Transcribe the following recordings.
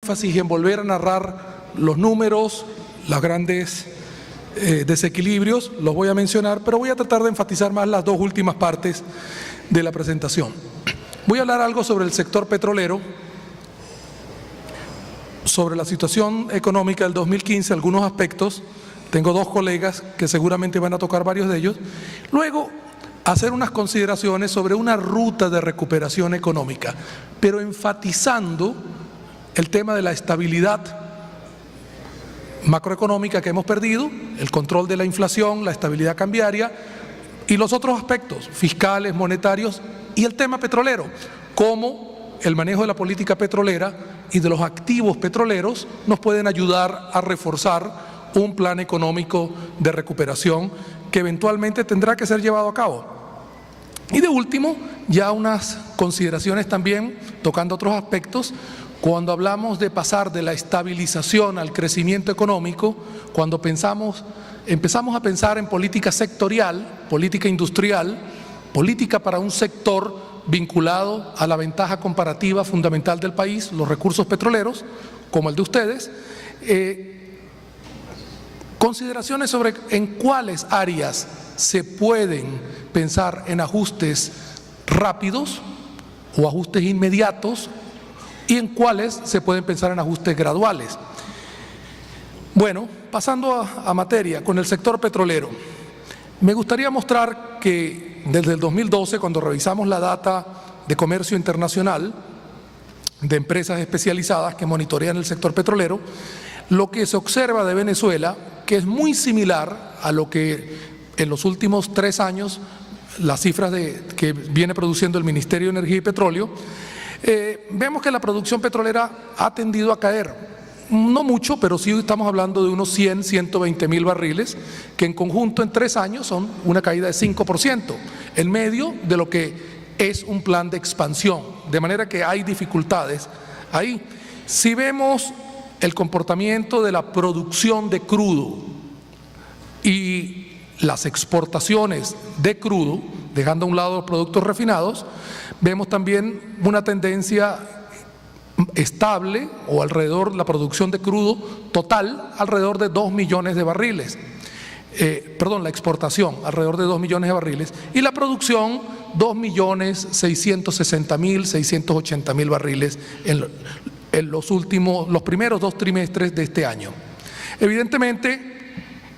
énfasis en volver a narrar los números, los grandes desequilibrios, los voy a mencionar, pero voy a tratar de enfatizar más las dos últimas partes de la presentación. Voy a hablar algo sobre el sector petrolero, sobre la situación económica del 2015, algunos aspectos. Tengo dos colegas que seguramente van a tocar varios de ellos. Luego, hacer unas consideraciones sobre una ruta de recuperación económica, pero enfatizando el tema de la estabilidad macroeconómica que hemos perdido, el control de la inflación, la estabilidad cambiaria y los otros aspectos fiscales, monetarios y el tema petrolero, cómo el manejo de la política petrolera y de los activos petroleros nos pueden ayudar a reforzar un plan económico de recuperación que eventualmente tendrá que ser llevado a cabo. Y de último, ya unas consideraciones también tocando otros aspectos. Cuando hablamos de pasar de la estabilización al crecimiento económico, cuando empezamos a pensar en política sectorial, política industrial, política para un sector vinculado a la ventaja comparativa fundamental del país, los recursos petroleros, como el de ustedes, consideraciones sobre en cuáles áreas se pueden pensar en ajustes rápidos o ajustes inmediatos y en cuáles se pueden pensar en ajustes graduales. Bueno, pasando a materia, con el sector petrolero, me gustaría mostrar que desde el 2012, cuando revisamos la data de comercio internacional de empresas especializadas que monitorean el sector petrolero, lo que se observa de Venezuela, que es muy similar a lo que en los últimos 3 años, las cifras que viene produciendo el Ministerio de Energía y Petróleo, vemos que la producción petrolera ha tendido a caer. No mucho, pero sí estamos hablando de unos 100, 120 mil barriles, que en conjunto en 3 años son una caída de 5%, en medio de lo que es un plan de expansión, de manera que hay dificultades ahí. Si vemos el comportamiento de la producción de crudo y las exportaciones de crudo, dejando a un lado los productos refinados, vemos también una tendencia estable o alrededor de la producción de crudo total, alrededor de 2 millones de barriles. La exportación alrededor de 2 millones de barriles y la producción 2.660.000, 680.000 barriles en los primeros 2 trimestres de este año. Evidentemente,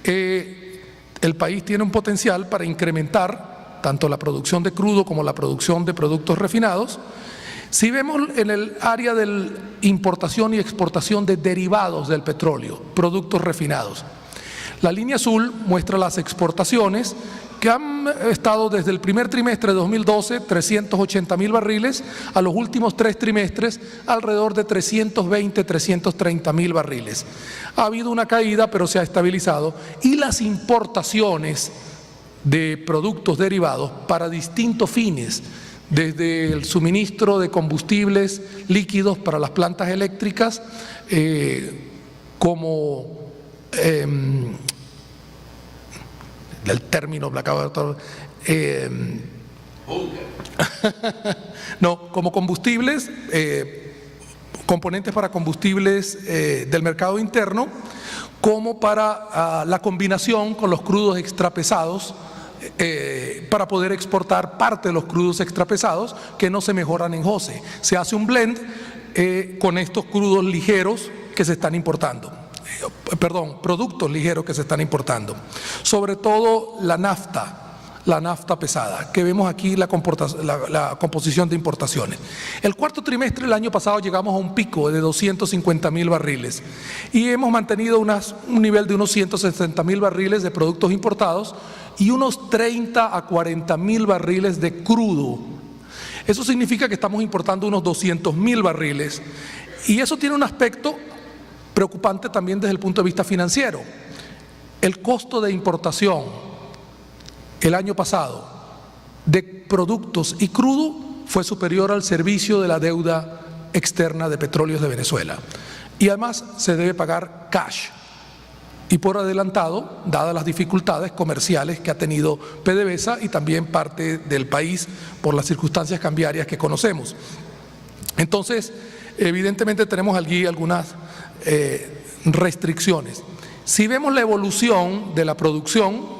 el país tiene un potencial para incrementar tanto la producción de crudo como la producción de productos refinados. Si vemos en el área de la importación y exportación de derivados del petróleo, productos refinados, la línea azul muestra las exportaciones que han estado desde el primer trimestre de 2012, 380.000 barriles, a los últimos 3 trimestres, alrededor de 320, 330.000 barriles. Ha habido una caída, pero se ha estabilizado. Y las importaciones de productos derivados para distintos fines, desde el suministro de combustibles líquidos para las plantas eléctricas, como el término me acabo de no, como combustibles, componentes para combustibles del mercado interno, como para la combinación con los crudos extrapesados, para poder exportar parte de los crudos extrapesados que no se mejoran en JOSE. Se hace un blend con estos crudos ligeros que se están importando. Productos ligeros que se están importando, sobre todo la nafta pesada, que vemos aquí la composición de importaciones. El cuarto trimestre del año pasado llegamos a un pico de 250.000 barriles y hemos mantenido un nivel de unos 160.000 barriles de productos importados y unos 30 a 40.000 barriles de crudo. Eso significa que estamos importando unos 200.000 barriles y eso tiene un aspecto preocupante también desde el punto de vista financiero. El costo de importación el año pasado de productos y crudo fue superior al servicio de la deuda externa de Petróleos de Venezuela. Y además se debe pagar cash. Y por adelantado, dadas las dificultades comerciales que ha tenido PDVSA y también parte del país por las circunstancias cambiarias que conocemos. Entonces, evidentemente tenemos allí algunas restricciones. Si vemos la evolución de la producción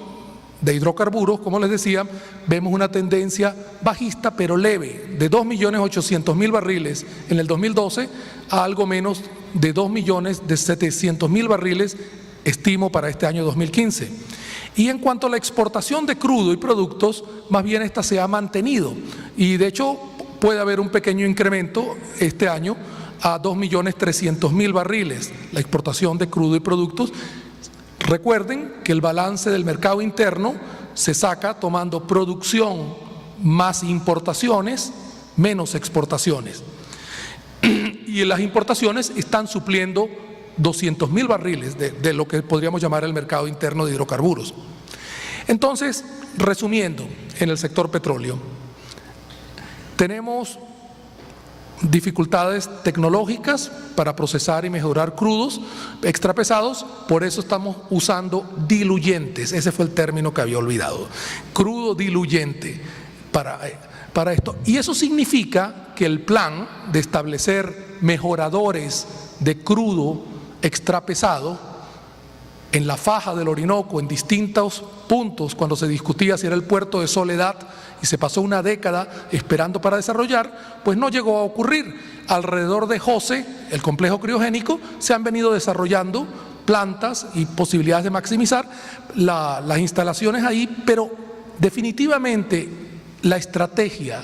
de hidrocarburos, como les decía, vemos una tendencia bajista pero leve, de 2.800.000 barriles en el 2012 a algo menos de 2.700.000 barriles, estimo, para este año 2015. Y en cuanto a la exportación de crudo y productos, más bien esta se ha mantenido y de hecho puede haber un pequeño incremento este año a 2.300.000 barriles, la exportación de crudo y productos. Recuerden que el balance del mercado interno se saca tomando producción más importaciones, menos exportaciones. Y las importaciones están supliendo 200.000 barriles de lo que podríamos llamar el mercado interno de hidrocarburos. Entonces, resumiendo, en el sector petróleo, tenemos dificultades tecnológicas para procesar y mejorar crudos extrapesados, por eso estamos usando diluyentes, ese fue el término que había olvidado, crudo diluyente para esto. Y eso significa que el plan de establecer mejoradores de crudo extrapesado en la faja del Orinoco, en distintos puntos, cuando se discutía si era el puerto de Soledad y se pasó una década esperando para desarrollar, pues no llegó a ocurrir. Alrededor de Jose, el complejo criogénico, se han venido desarrollando plantas y posibilidades de maximizar las instalaciones ahí, pero definitivamente la estrategia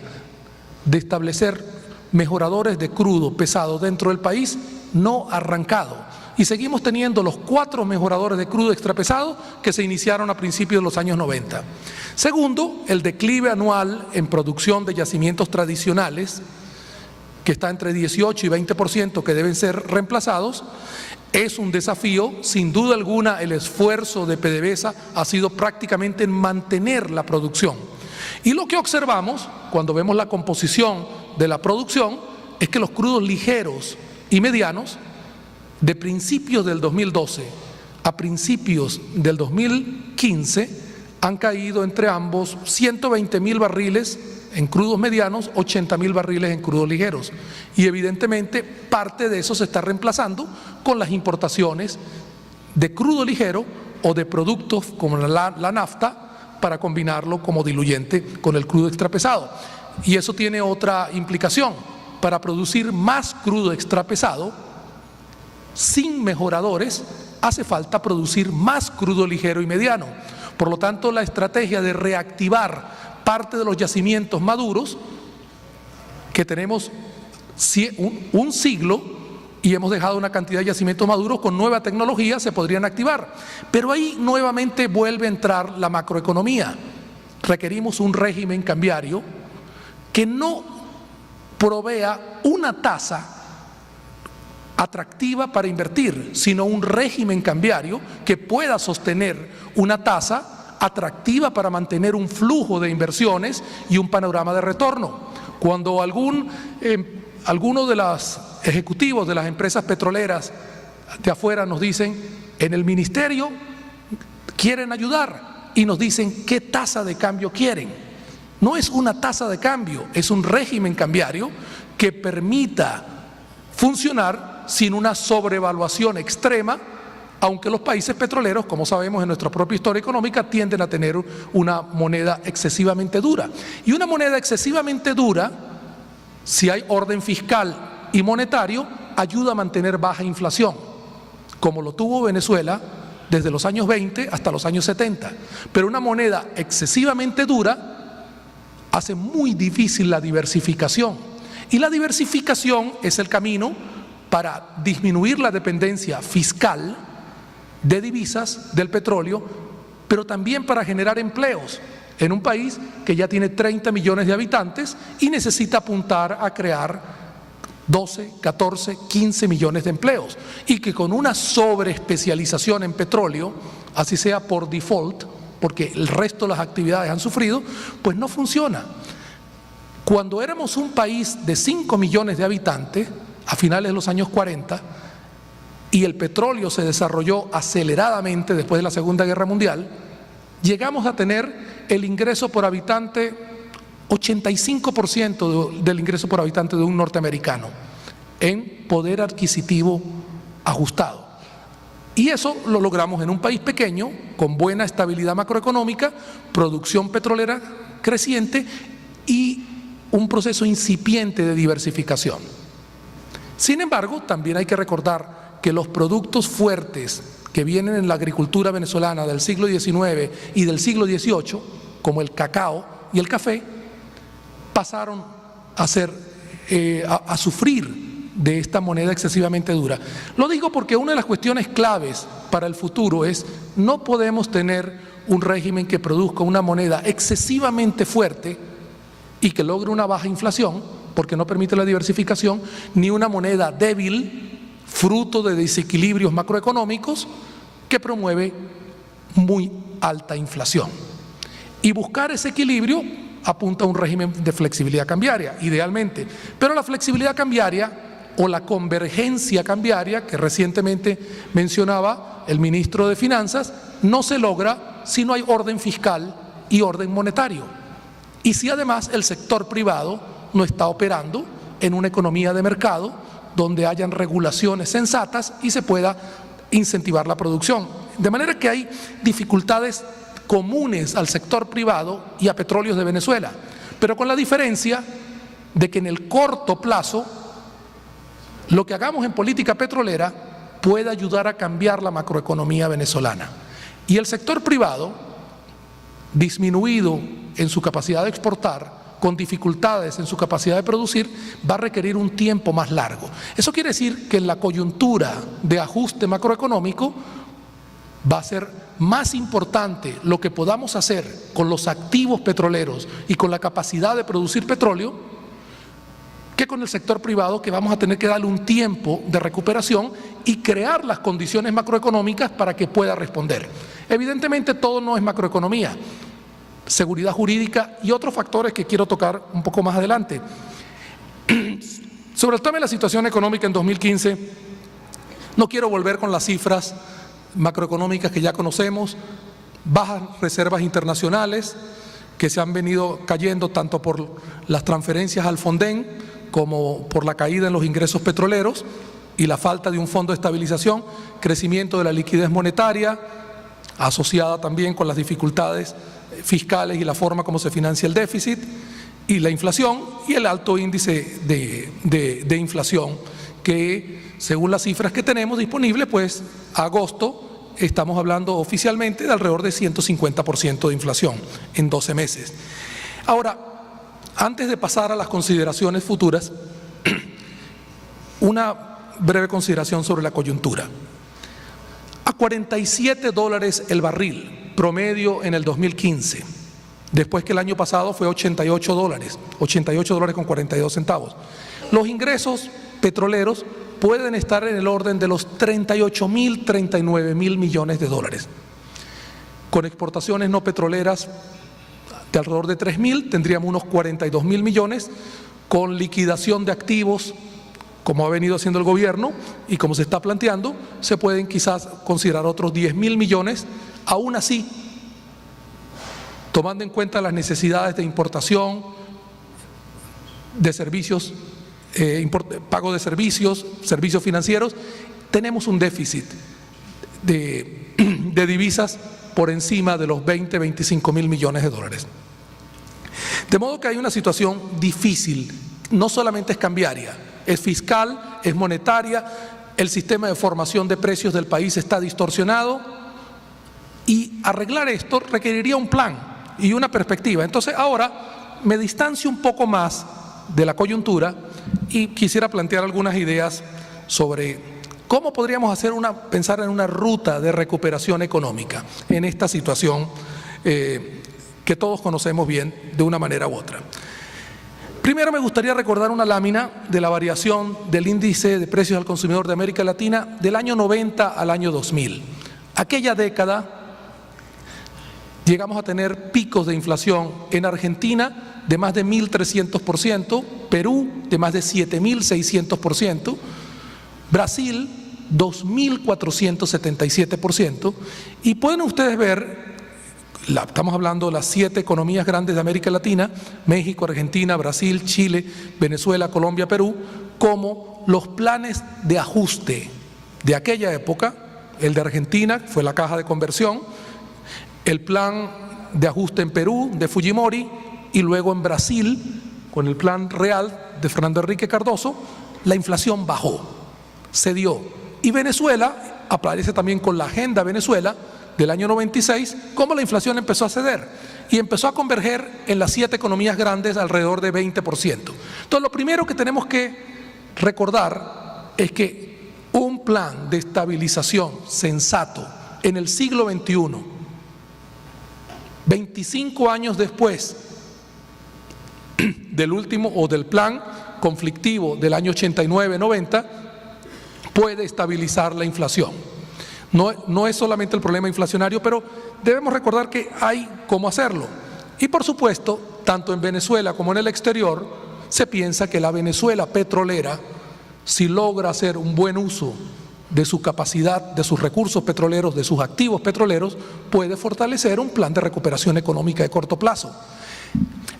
de establecer mejoradores de crudo pesado dentro del país no ha arrancado. Y seguimos teniendo los 4 mejoradores de crudo extrapesado que se iniciaron a principios de los años 90. Segundo, el declive anual en producción de yacimientos tradicionales, que está entre 18 y 20% que deben ser reemplazados, es un desafío. Sin duda alguna, el esfuerzo de PDVSA ha sido prácticamente en mantener la producción. Y lo que observamos cuando vemos la composición de la producción es que los crudos ligeros y medianos, de principios del 2012 a principios del 2015, han caído entre ambos 120.000 barriles en crudos medianos, 80.000 barriles en crudos ligeros. Y evidentemente parte de eso se está reemplazando con las importaciones de crudo ligero o de productos como la nafta para combinarlo como diluyente con el crudo extrapesado. Y eso tiene otra implicación. Para producir más crudo extrapesado, sin mejoradores, hace falta producir más crudo ligero y mediano. Por lo tanto, la estrategia de reactivar parte de los yacimientos maduros, que tenemos un siglo y hemos dejado una cantidad de yacimientos maduros, con nueva tecnología se podrían activar. Pero ahí nuevamente vuelve a entrar la macroeconomía. Requerimos un régimen cambiario que no provea una tasa atractiva para invertir, sino un régimen cambiario que pueda sostener una tasa atractiva para mantener un flujo de inversiones y un panorama de retorno. Cuando alguno de los ejecutivos de las empresas petroleras de afuera nos dicen, en el ministerio quieren ayudar, y nos dicen qué tasa de cambio quieren. No es una tasa de cambio, es un régimen cambiario que permita funcionar sin una sobrevaluación extrema, aunque los países petroleros, como sabemos en nuestra propia historia económica, tienden a tener una moneda excesivamente dura. Y una moneda excesivamente dura, si hay orden fiscal y monetario, ayuda a mantener baja inflación, como lo tuvo Venezuela desde los años 20 hasta los años 70. Pero una moneda excesivamente dura hace muy difícil la diversificación. Y la diversificación es el camino para disminuir la dependencia fiscal de divisas del petróleo, pero también para generar empleos en un país que ya tiene 30 millones de habitantes y necesita apuntar a crear 12, 14, 15 millones de empleos, y que con una sobreespecialización en petróleo, así sea por default, porque el resto de las actividades han sufrido, pues no funciona. Cuando éramos un país de 5 millones de habitantes, a finales de los años 40, y el petróleo se desarrolló aceleradamente después de la Segunda Guerra Mundial, llegamos a tener el ingreso por habitante, 85% del ingreso por habitante de un norteamericano. en poder adquisitivo ajustado. Y eso lo logramos en un país pequeño, con buena estabilidad macroeconómica, producción petrolera creciente y un proceso incipiente de diversificación. Sin embargo, también hay que recordar que los productos fuertes que vienen en la agricultura venezolana del siglo XIX y del siglo XVIII, como el cacao y el café, pasaron a sufrir de esta moneda excesivamente dura. Lo digo porque una de las cuestiones claves para el futuro es: no podemos tener un régimen que produzca una moneda excesivamente fuerte y que logre una baja inflación, porque no permite la diversificación, ni una moneda débil, fruto de desequilibrios macroeconómicos, que promueve muy alta inflación. Y buscar ese equilibrio apunta a un régimen de flexibilidad cambiaria, idealmente. Pero la flexibilidad cambiaria o la convergencia cambiaria, que recientemente mencionaba el ministro de Finanzas, no se logra si no hay orden fiscal y orden monetario. Y si además el sector privado no está operando en una economía de mercado donde hayan regulaciones sensatas y se pueda incentivar la producción. De manera que hay dificultades comunes al sector privado y a Petróleos de Venezuela, pero con la diferencia de que en el corto plazo lo que hagamos en política petrolera puede ayudar a cambiar la macroeconomía venezolana. Y el sector privado, disminuido en su capacidad de exportar, con dificultades en su capacidad de producir, va a requerir un tiempo más largo. Eso quiere decir que en la coyuntura de ajuste macroeconómico va a ser más importante lo que podamos hacer con los activos petroleros y con la capacidad de producir petróleo que con el sector privado, que vamos a tener que darle un tiempo de recuperación y crear las condiciones macroeconómicas para que pueda responder. Evidentemente todo no es macroeconomía, seguridad jurídica y otros factores que quiero tocar un poco más adelante. Sobre el tema de la situación económica en 2015, no quiero volver con las cifras macroeconómicas que ya conocemos, bajas reservas internacionales que se han venido cayendo tanto por las transferencias al Fonden como por la caída en los ingresos petroleros y la falta de un fondo de estabilización, crecimiento de la liquidez monetaria, asociada también con las dificultades fiscales y la forma como se financia el déficit, y la inflación y el alto índice de inflación que, según las cifras que tenemos disponibles, pues a agosto estamos hablando oficialmente de alrededor de 150% de inflación en 12 meses. Ahora, antes de pasar a las consideraciones futuras, una breve consideración sobre la coyuntura. A $47 el barril promedio en el 2015, después que el año pasado fue $88 con 42 centavos. Los ingresos petroleros pueden estar en el orden de los 38.000, 39.000 millones de dólares. Con exportaciones no petroleras de alrededor de 3.000, tendríamos unos 42.000 millones, con liquidación de activos, como ha venido haciendo el gobierno y como se está planteando, se pueden quizás considerar otros 10.000 millones, aún así, tomando en cuenta las necesidades de importación, de servicios, pago de servicios, servicios financieros, tenemos un déficit de divisas por encima de los 20, 25.000 millones de dólares. De modo que hay una situación difícil, no solamente es cambiaria, es fiscal, es monetaria, el sistema de formación de precios del país está distorsionado y arreglar esto requeriría un plan y una perspectiva. Entonces ahora me distancio un poco más de la coyuntura y quisiera plantear algunas ideas sobre cómo podríamos pensar en una ruta de recuperación económica en esta situación que todos conocemos bien de una manera u otra. Primero me gustaría recordar una lámina de la variación del índice de precios al consumidor de América Latina del año 90 al año 2000. Aquella década llegamos a tener picos de inflación en Argentina de más de 1.300%, Perú de más de 7.600%, Brasil 2.477%, y pueden ustedes ver estamos hablando de las 7 economías grandes de América Latina, México, Argentina, Brasil, Chile, Venezuela, Colombia, Perú, como los planes de ajuste de aquella época. El de Argentina fue la caja de conversión, el plan de ajuste en Perú de Fujimori, y luego en Brasil, con el plan real de Fernando Henrique Cardoso, la inflación bajó, cedió. Y Venezuela aparece también con la Agenda Venezuela del año 96, cómo la inflación empezó a ceder y empezó a converger en las 7 economías grandes alrededor de 20%. Entonces, lo primero que tenemos que recordar es que un plan de estabilización sensato en el siglo XXI, 25 años después del último o del plan conflictivo del año 89-90, puede estabilizar la inflación. No es solamente el problema inflacionario, pero debemos recordar que hay cómo hacerlo. Y por supuesto, tanto en Venezuela como en el exterior, se piensa que la Venezuela petrolera, si logra hacer un buen uso de su capacidad, de sus recursos petroleros, de sus activos petroleros, puede fortalecer un plan de recuperación económica de corto plazo.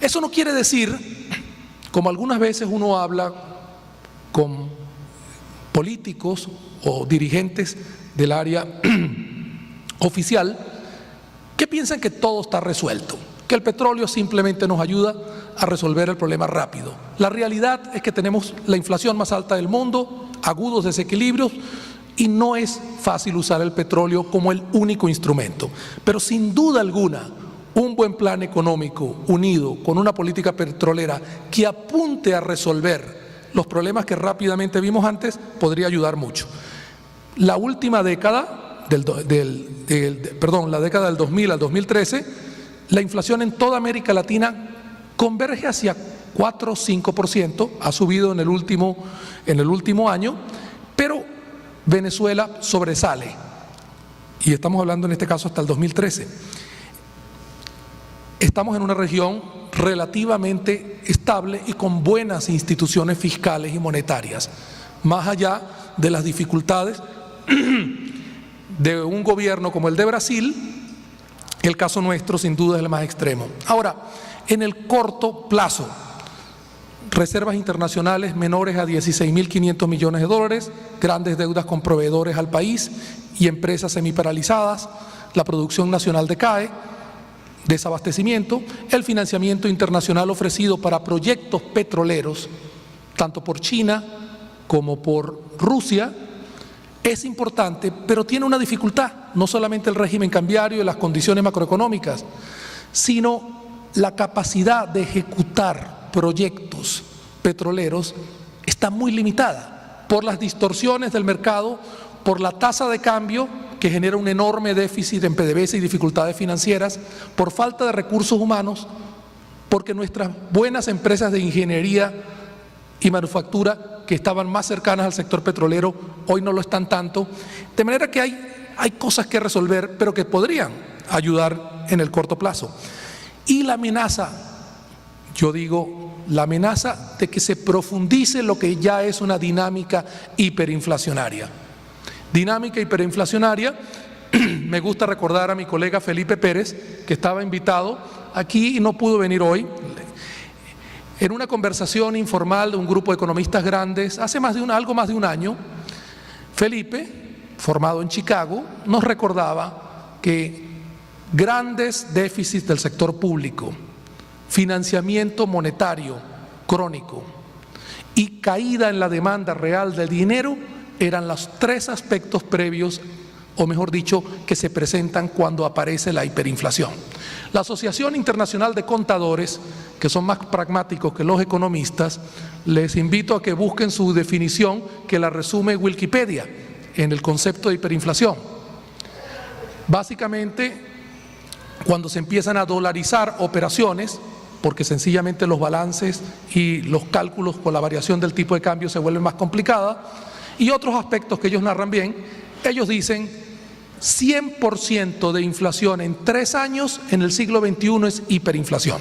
Eso no quiere decir, como algunas veces uno habla con políticos o dirigentes del área oficial, que piensan que todo está resuelto, que el petróleo simplemente nos ayuda a resolver el problema rápido. La realidad es que tenemos la inflación más alta del mundo, agudos desequilibrios, y no es fácil usar el petróleo como el único instrumento. Pero sin duda alguna, un buen plan económico unido con una política petrolera que apunte a resolver los problemas que rápidamente vimos antes podría ayudar mucho. La última década, la década del 2000 al 2013, la inflación en toda América Latina converge hacia 4 o 5%, ha subido en el último año, pero Venezuela sobresale, y estamos hablando en este caso hasta el 2013. Estamos en una región relativamente estable y con buenas instituciones fiscales y monetarias, más allá de las dificultades de un gobierno como el de Brasil. El caso nuestro sin duda es el más extremo. Ahora, en el corto plazo, reservas internacionales menores a 16.500 millones de dólares, grandes deudas con proveedores al país y empresas semiparalizadas, la producción nacional decae, desabastecimiento, el financiamiento internacional ofrecido para proyectos petroleros, tanto por China como por Rusia, es importante, pero tiene una dificultad, no solamente el régimen cambiario y las condiciones macroeconómicas, sino la capacidad de ejecutar proyectos petroleros está muy limitada por las distorsiones del mercado, por la tasa de cambio que genera un enorme déficit en PDVSA y dificultades financieras, por falta de recursos humanos, porque nuestras buenas empresas de ingeniería y manufactura que estaban más cercanas al sector petrolero hoy no lo están tanto, de manera que hay cosas que resolver, pero que podrían ayudar en el corto plazo. Y la amenaza, yo digo, la amenaza de que se profundice lo que ya es una dinámica hiperinflacionaria. Dinámica hiperinflacionaria, me gusta recordar a mi colega Felipe Pérez, que estaba invitado aquí y no pudo venir hoy, en una conversación informal de un grupo de economistas grandes, hace algo más de un año. Felipe, formado en Chicago, nos recordaba que grandes déficits del sector público, financiamiento monetario crónico y caída en la demanda real del dinero eran los 3 aspectos previos, o mejor dicho, que se presentan cuando aparece la hiperinflación. La Asociación Internacional de Contadores, que son más pragmáticos que los economistas, les invito a que busquen su definición, que la resume Wikipedia en el concepto de hiperinflación. Básicamente, cuando se empiezan a dolarizar operaciones, porque sencillamente los balances y los cálculos con la variación del tipo de cambio se vuelven más complicadas, y otros aspectos que ellos narran bien, ellos dicen 100% de inflación en 3 años en el siglo XXI es hiperinflación.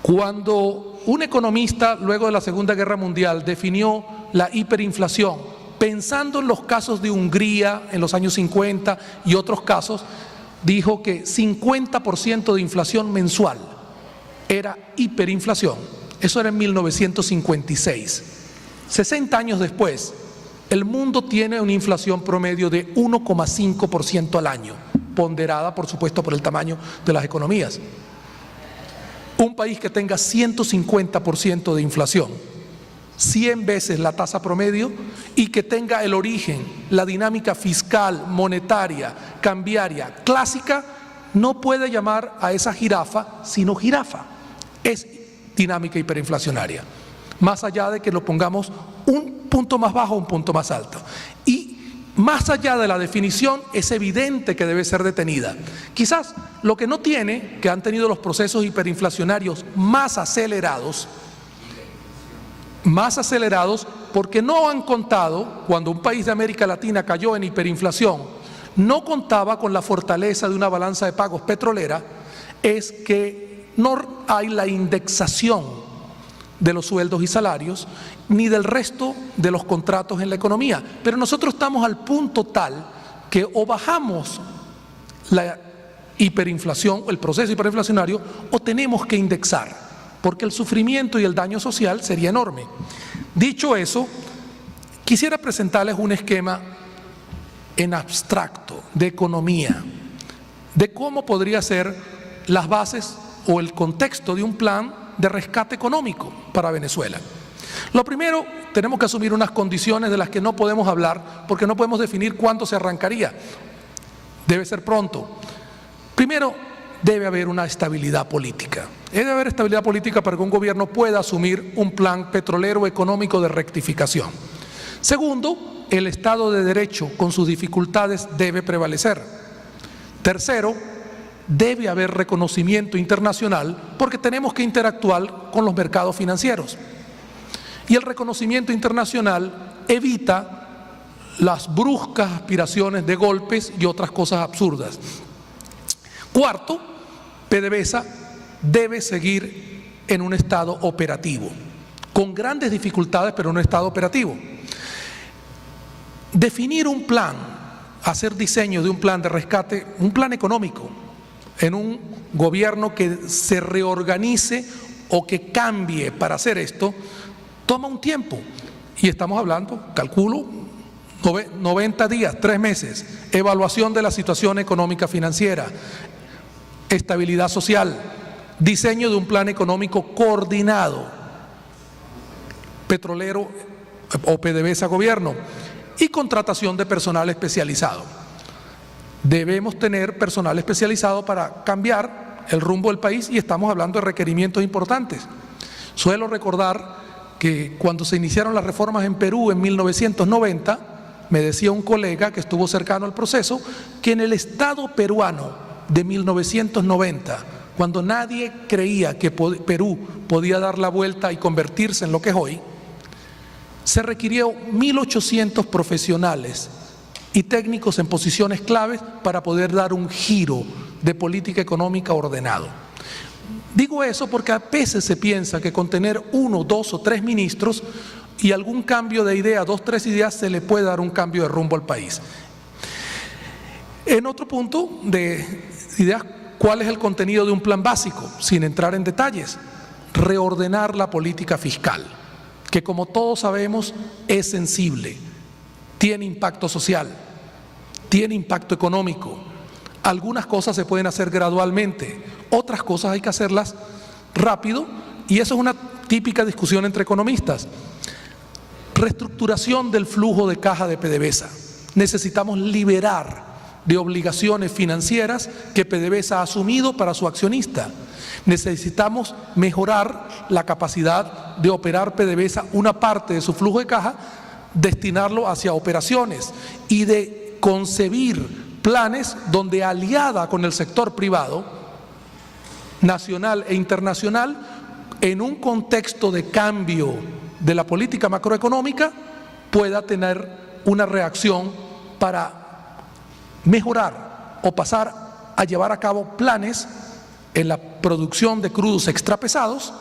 Cuando un economista luego de la Segunda Guerra Mundial definió la hiperinflación pensando en los casos de Hungría en los años 50 y otros casos, dijo que 50% de inflación mensual era hiperinflación. Eso era en 1956. 60 años después, el mundo tiene una inflación promedio de 1,5% al año, ponderada, por supuesto, por el tamaño de las economías. Un país que tenga 150% de inflación, 100 veces la tasa promedio, y que tenga el origen, la dinámica fiscal, monetaria, cambiaria, clásica, no puede llamar a esa jirafa sino jirafa. Es dinámica hiperinflacionaria, más allá de que lo pongamos un punto más bajo o un punto más alto. Y más allá de la definición, es evidente que debe ser detenida. Quizás lo que no tiene, que han tenido los procesos hiperinflacionarios más acelerados, porque no han contado, cuando un país de América Latina cayó en hiperinflación, no contaba con la fortaleza de una balanza de pagos petrolera, es que no hay la indexación de los sueldos y salarios, ni del resto de los contratos en la economía. Pero nosotros estamos al punto tal que o bajamos la hiperinflación, el proceso hiperinflacionario, o tenemos que indexar, porque el sufrimiento y el daño social sería enorme. Dicho eso, quisiera presentarles un esquema en abstracto de economía, de cómo podría ser las bases o el contexto de un plan de rescate económico para Venezuela. Lo primero, tenemos que asumir unas condiciones de las que no podemos hablar porque no podemos definir cuándo se arrancaría. Debe ser pronto. Primero, debe haber una estabilidad política. Debe haber estabilidad política para que un gobierno pueda asumir un plan petrolero económico de rectificación. Segundo, el Estado de Derecho con sus dificultades debe prevalecer. Tercero, debe haber reconocimiento internacional porque tenemos que interactuar con los mercados financieros. Y el reconocimiento internacional evita las bruscas aspiraciones de golpes y otras cosas absurdas. Cuarto, PDVSA debe seguir en un estado operativo, con grandes dificultades, pero en un estado operativo. Definir un plan, hacer diseño de un plan de rescate, un plan económico, en un gobierno que se reorganice o que cambie para hacer esto, toma un tiempo. Y estamos hablando, calculo, 90 días, 3 meses, evaluación de la situación económica financiera, estabilidad social, diseño de un plan económico coordinado, petrolero o PDVSA gobierno, y contratación de personal especializado. Debemos tener personal especializado para cambiar el rumbo del país y estamos hablando de requerimientos importantes. Suelo recordar que cuando se iniciaron las reformas en Perú en 1990, me decía un colega que estuvo cercano al proceso, que en el Estado peruano de 1990, cuando nadie creía que Perú podía dar la vuelta y convertirse en lo que es hoy, se requirió 1.800 profesionales y técnicos en posiciones claves para poder dar un giro de política económica ordenado. Digo eso porque a veces se piensa que con tener 1, 2 o 3 ministros y algún cambio de idea, 2, 3 ideas, se le puede dar un cambio de rumbo al país. En otro punto de ideas, ¿cuál es el contenido de un plan básico? Sin entrar en detalles, reordenar la política fiscal, que como todos sabemos es sensible, tiene impacto social, tiene impacto económico. Algunas cosas se pueden hacer gradualmente, otras cosas hay que hacerlas rápido, y eso es una típica discusión entre economistas. Reestructuración del flujo de caja de PDVSA. Necesitamos liberar de obligaciones financieras que PDVSA ha asumido para su accionista. Necesitamos mejorar la capacidad de operar PDVSA, una parte de su flujo de caja, destinarlo hacia operaciones y de concebir planes donde, aliada con el sector privado, nacional e internacional, en un contexto de cambio de la política macroeconómica, pueda tener una reacción para mejorar o pasar a llevar a cabo planes en la producción de crudos extrapesados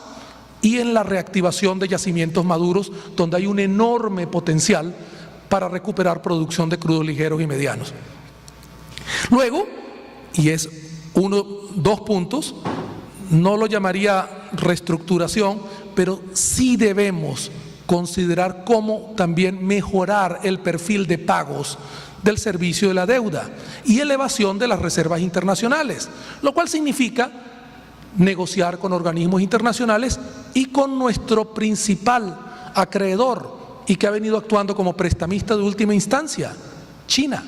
y en la reactivación de yacimientos maduros, donde hay un enorme potencial para recuperar producción de crudos ligeros y medianos. Luego, y es dos puntos, no lo llamaría reestructuración, pero sí debemos considerar cómo también mejorar el perfil de pagos del servicio de la deuda y elevación de las reservas internacionales, lo cual significa negociar con organismos internacionales y con nuestro principal acreedor y que ha venido actuando como prestamista de última instancia, China,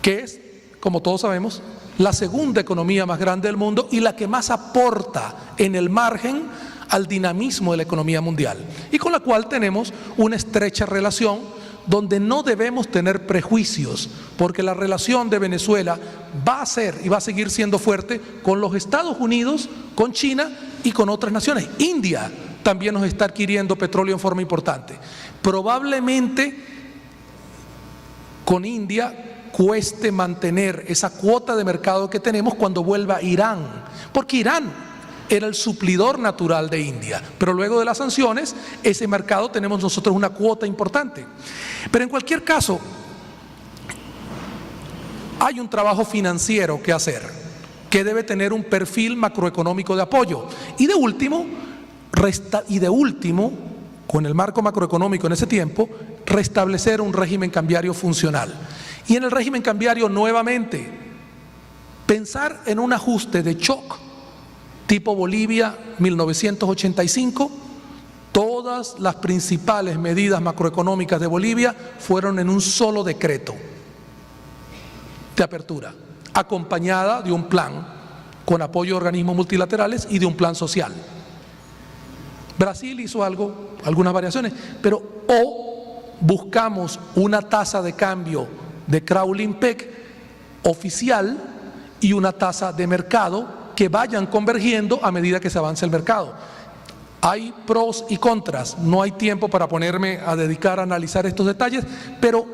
que es, como todos sabemos, la segunda economía más grande del mundo y la que más aporta en el margen al dinamismo de la economía mundial, y con la cual tenemos una estrecha relación donde no debemos tener prejuicios, porque la relación de Venezuela va a ser y va a seguir siendo fuerte con los Estados Unidos, con China y con otras naciones. India también nos está adquiriendo petróleo en forma importante. Probablemente con India cueste mantener esa cuota de mercado que tenemos cuando vuelva Irán, porque Irán era el suplidor natural de India, pero luego de las sanciones, ese mercado tenemos nosotros una cuota importante. Pero en cualquier caso, hay un trabajo financiero que hacer, que debe tener un perfil macroeconómico de apoyo. Y de último, con el marco macroeconómico en ese tiempo, restablecer un régimen cambiario funcional. Y en el régimen cambiario, nuevamente, pensar en un ajuste de shock tipo Bolivia 1985, todas las principales medidas macroeconómicas de Bolivia fueron en un solo decreto de apertura, acompañada de un plan con apoyo de organismos multilaterales y de un plan social. Brasil hizo algo, algunas variaciones, pero o buscamos una tasa de cambio de Kraulen-Pech oficial y una tasa de mercado que vayan convergiendo a medida que se avance el mercado. Hay pros y contras, no hay tiempo para ponerme a dedicar a analizar estos detalles, pero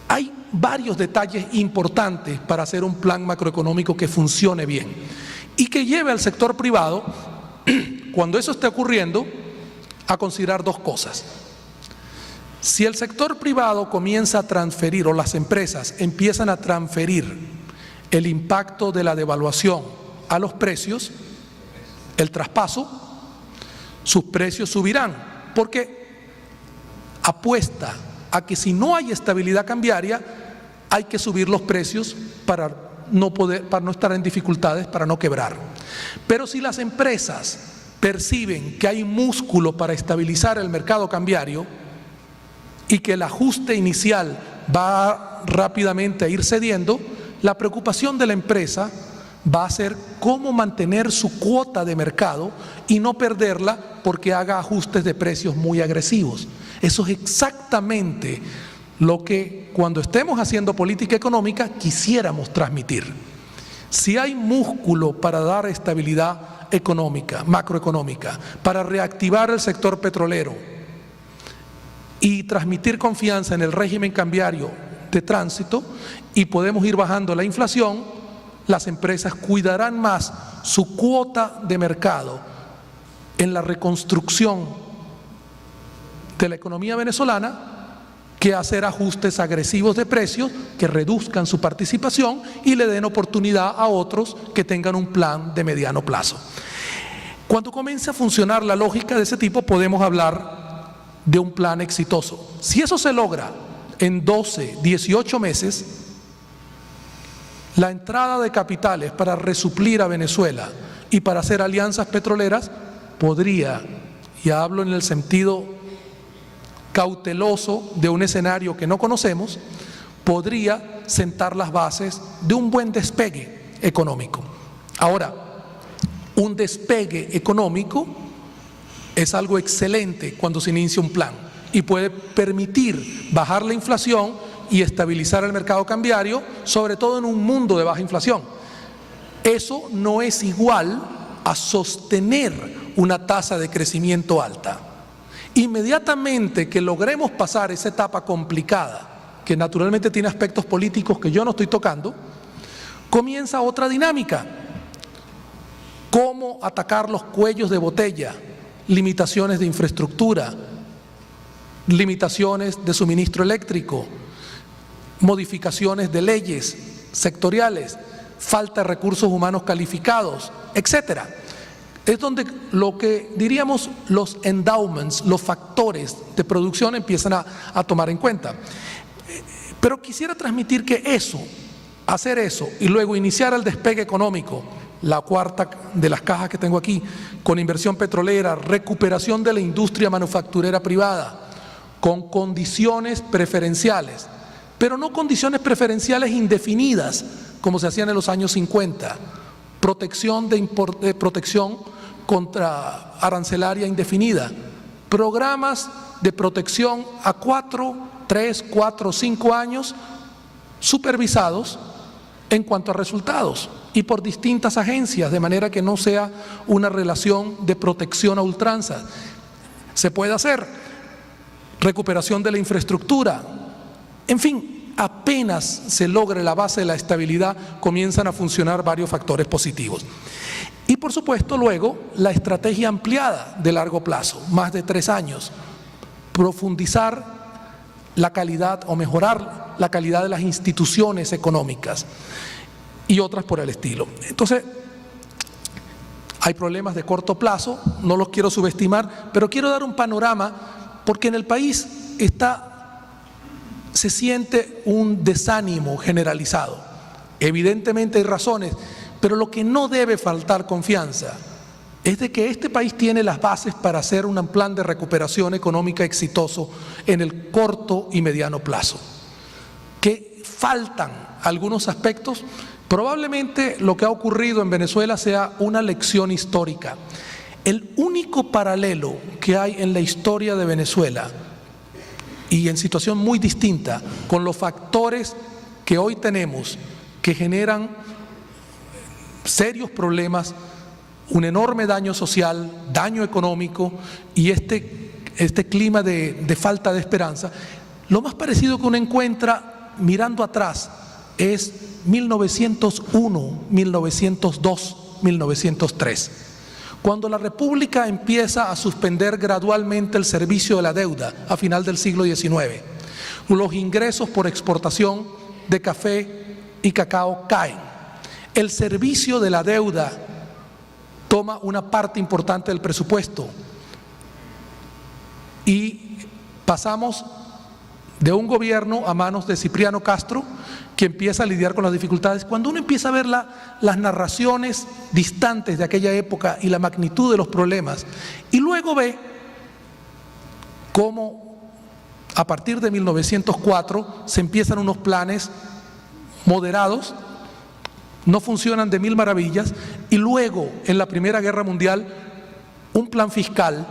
hay varios detalles importantes para hacer un plan macroeconómico que funcione bien y que lleve al sector privado, cuando eso esté ocurriendo, a considerar dos cosas. Si el sector privado comienza a transferir, o las empresas empiezan a transferir el impacto de la devaluación a los precios, el traspaso, sus precios subirán, porque apuesta a que si no hay estabilidad cambiaria, hay que subir los precios para no estar en dificultades, para no quebrar. Pero si las empresas perciben que hay músculo para estabilizar el mercado cambiario y que el ajuste inicial va rápidamente a ir cediendo, la preocupación de la empresa va a ser cómo mantener su cuota de mercado y no perderla porque haga ajustes de precios muy agresivos. Eso es exactamente lo que cuando estemos haciendo política económica quisiéramos transmitir. Si hay músculo para dar estabilidad económica, macroeconómica, para reactivar el sector petrolero y transmitir confianza en el régimen cambiario de tránsito, y podemos ir bajando la inflación, las empresas cuidarán más su cuota de mercado en la reconstrucción de la economía venezolana que hacer ajustes agresivos de precios que reduzcan su participación y le den oportunidad a otros que tengan un plan de mediano plazo. Cuando comience a funcionar la lógica de ese tipo, podemos hablar de un plan exitoso. Si eso se logra en 12, 18 meses, la entrada de capitales para resuplir a Venezuela y para hacer alianzas petroleras podría, y hablo en el sentido cauteloso de un escenario que no conocemos, podría sentar las bases de un buen despegue económico. Ahora, un despegue económico es algo excelente cuando se inicia un plan y puede permitir bajar la inflación y estabilizar el mercado cambiario, sobre todo en un mundo de baja inflación. Eso no es igual a sostener una tasa de crecimiento alta. Inmediatamente que logremos pasar esa etapa complicada, que naturalmente tiene aspectos políticos que yo no estoy tocando, comienza otra dinámica. ¿Cómo atacar los cuellos de botella? Limitaciones de infraestructura, limitaciones de suministro eléctrico, modificaciones de leyes sectoriales, falta de recursos humanos calificados, etcétera. Es donde lo que diríamos los endowments, los factores de producción empiezan a tomar en cuenta. Pero quisiera transmitir que hacer eso y luego iniciar el despegue económico, la cuarta de las cajas que tengo aquí, con inversión petrolera, recuperación de la industria manufacturera privada, con condiciones preferenciales, pero no condiciones preferenciales indefinidas, como se hacían en los años 50, protección contra arancelaria indefinida, programas de protección a 3, 4, 5 años supervisados en cuanto a resultados y por distintas agencias, de manera que no sea una relación de protección a ultranza. Se puede hacer recuperación de la infraestructura, en fin, apenas se logre la base de la estabilidad, comienzan a funcionar varios factores positivos. Y por supuesto luego la estrategia ampliada de largo plazo, más de 3 años, profundizar la calidad o mejorar la calidad de las instituciones económicas y otras por el estilo. Entonces, hay problemas de corto plazo, no los quiero subestimar, pero quiero dar un panorama porque en el país se siente un desánimo generalizado. Evidentemente hay razones, pero lo que no debe faltar confianza es de que este país tiene las bases para hacer un plan de recuperación económica exitoso en el corto y mediano plazo. Que faltan algunos aspectos, probablemente lo que ha ocurrido en Venezuela sea una lección histórica. El único paralelo que hay en la historia de Venezuela, y en situación muy distinta, con los factores que hoy tenemos, que generan serios problemas, un enorme daño social, daño económico y este clima de falta de esperanza, lo más parecido que uno encuentra mirando atrás es 1901, 1902, 1903. Cuando la República empieza a suspender gradualmente el servicio de la deuda a final del siglo XIX, los ingresos por exportación de café y cacao caen. El servicio de la deuda toma una parte importante del presupuesto y pasamos de un gobierno a manos de Cipriano Castro, que empieza a lidiar con las dificultades. Cuando uno empieza a ver las narraciones distantes de aquella época y la magnitud de los problemas, y luego ve cómo a partir de 1904 se empiezan unos planes moderados, no funcionan de mil maravillas, y luego en la Primera Guerra Mundial un plan fiscal,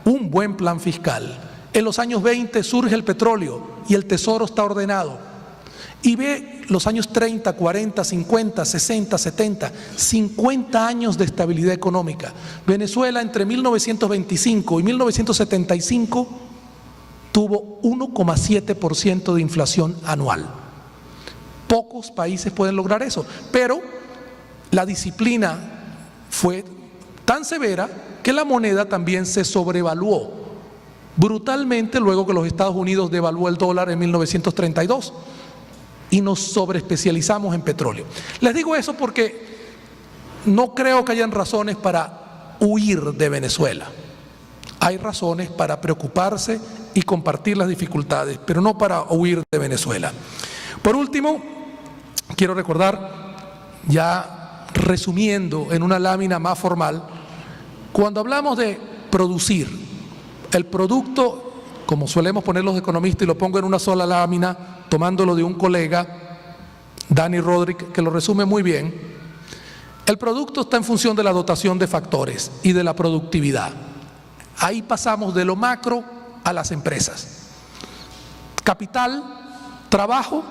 un buen plan fiscal. En los años 20 surge el petróleo y el tesoro está ordenado. Y ve los años 30, 40, 50, 60, 70, 50 años de estabilidad económica. Venezuela entre 1925 y 1975 tuvo 1,7% de inflación anual. Pocos países pueden lograr eso, pero la disciplina fue tan severa que la moneda también se sobrevaluó brutalmente luego que los Estados Unidos devaluó el dólar en 1932 y nos sobreespecializamos en petróleo. Les digo eso porque no creo que hayan razones para huir de Venezuela. Hay razones para preocuparse y compartir las dificultades, pero no para huir de Venezuela. Por último, quiero recordar, ya resumiendo en una lámina más formal, cuando hablamos de producir, el producto, como solemos poner los economistas, y lo pongo en una sola lámina, tomándolo de un colega, Dani Rodríguez, que lo resume muy bien, el producto está en función de la dotación de factores y de la productividad. Ahí pasamos de lo macro a las empresas. Capital, trabajo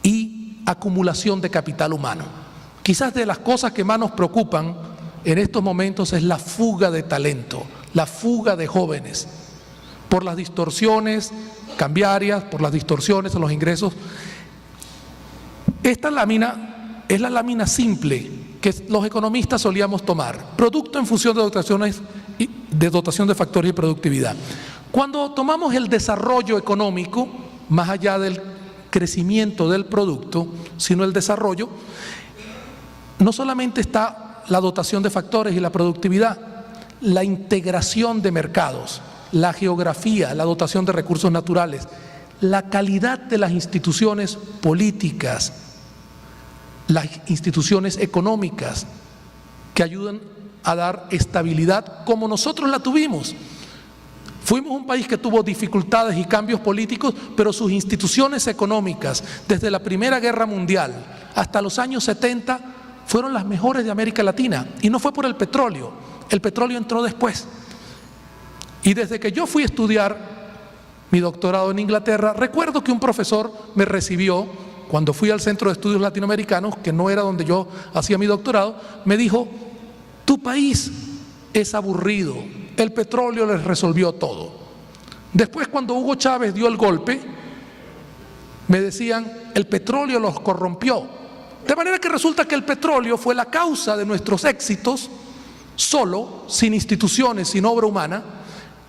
y acumulación de capital humano. Quizás de las cosas que más nos preocupan en estos momentos es la fuga de talento, la fuga de jóvenes, por las distorsiones cambiarias, por las distorsiones en los ingresos. Esta lámina es la lámina simple que los economistas solíamos tomar, producto en función de dotación de factores y productividad. Cuando tomamos el desarrollo económico, más allá del crecimiento del producto, sino el desarrollo, no solamente está la dotación de factores y la productividad, la integración de mercados, la geografía, la dotación de recursos naturales, la calidad de las instituciones políticas, las instituciones económicas que ayudan a dar estabilidad como nosotros la tuvimos. Fuimos un país que tuvo dificultades y cambios políticos, pero sus instituciones económicas, desde la Primera Guerra Mundial hasta los años 70, fueron las mejores de América Latina. Y no fue por el petróleo entró después. Y desde que yo fui a estudiar mi doctorado en Inglaterra, recuerdo que un profesor me recibió cuando fui al Centro de Estudios Latinoamericanos, que no era donde yo hacía mi doctorado, me dijo: tu país es aburrido, el petróleo les resolvió todo. Después, cuando Hugo Chávez dio el golpe, me decían: el petróleo los corrompió. De manera que resulta que el petróleo fue la causa de nuestros éxitos, solo, sin instituciones, sin obra humana,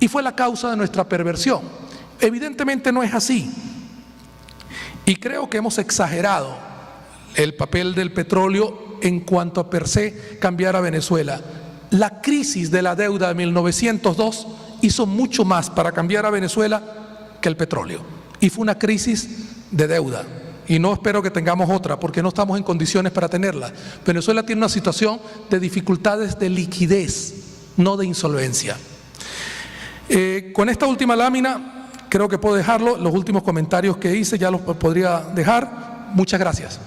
y fue la causa de nuestra perversión. Evidentemente no es así. Y creo que hemos exagerado el papel del petróleo en cuanto a per se cambiar a Venezuela. La crisis de la deuda de 1902 hizo mucho más para cambiar a Venezuela que el petróleo. Y fue una crisis de deuda. Y no espero que tengamos otra, porque no estamos en condiciones para tenerla. Venezuela tiene una situación de dificultades de liquidez, no de insolvencia. Con esta última lámina creo que puedo dejarlo. Los últimos comentarios que hice ya los podría dejar. Muchas gracias.